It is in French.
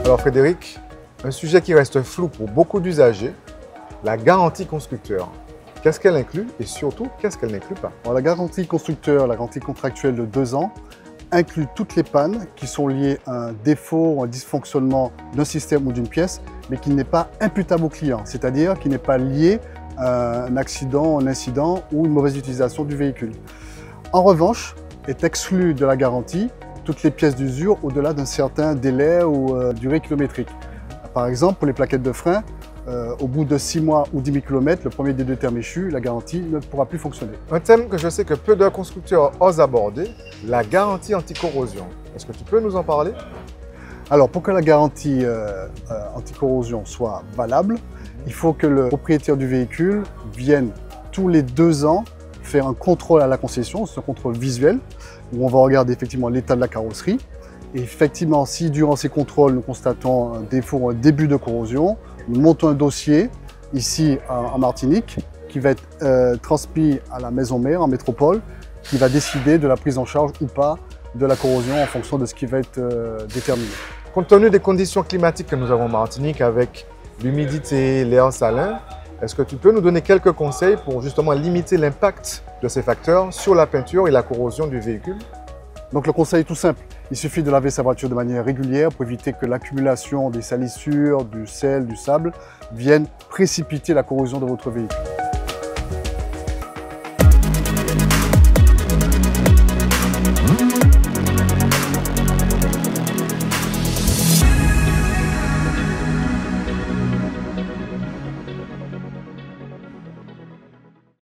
Alors Frédéric, un sujet qui reste flou pour beaucoup d'usagers, la garantie constructeur. Qu'est-ce qu'elle inclut et surtout, qu'est-ce qu'elle n'inclut pas? Alors, la garantie constructeur, la garantie contractuelle de 2 ans, inclut toutes les pannes qui sont liées à un défaut ou un dysfonctionnement d'un système ou d'une pièce, mais qui n'est pas imputable au client, c'est-à-dire qui n'est pas lié à un accident, un incident ou une mauvaise utilisation du véhicule. En revanche, est exclu de la garantie toutes les pièces d'usure au-delà d'un certain délai ou durée kilométrique. Par exemple, pour les plaquettes de frein, au bout de 6 mois ou 10 000 km, le premier des 2 termes échus, la garantie ne pourra plus fonctionner. Un thème que je sais que peu de constructeurs osent aborder, la garantie anti-corrosion. Est-ce que tu peux nous en parler? Alors, pour que la garantie anti-corrosion soit valable, il faut que le propriétaire du véhicule vienne tous les 2 ans faire un contrôle à la concession, c'est un contrôle visuel, où on va regarder effectivement l'état de la carrosserie. Et effectivement, si durant ces contrôles, nous constatons un défaut ou un début de corrosion, nous montons un dossier ici en Martinique qui va être transmis à la maison mère en métropole, qui va décider de la prise en charge ou pas de la corrosion en fonction de ce qui va être déterminé. Compte tenu des conditions climatiques que nous avons en Martinique avec l'humidité, l'air salin, est-ce que tu peux nous donner quelques conseils pour justement limiter l'impact de ces facteurs sur la peinture et la corrosion du véhicule? Donc le conseil est tout simple, il suffit de laver sa voiture de manière régulière pour éviter que l'accumulation des salissures, du sel, du sable vienne précipiter la corrosion de votre véhicule.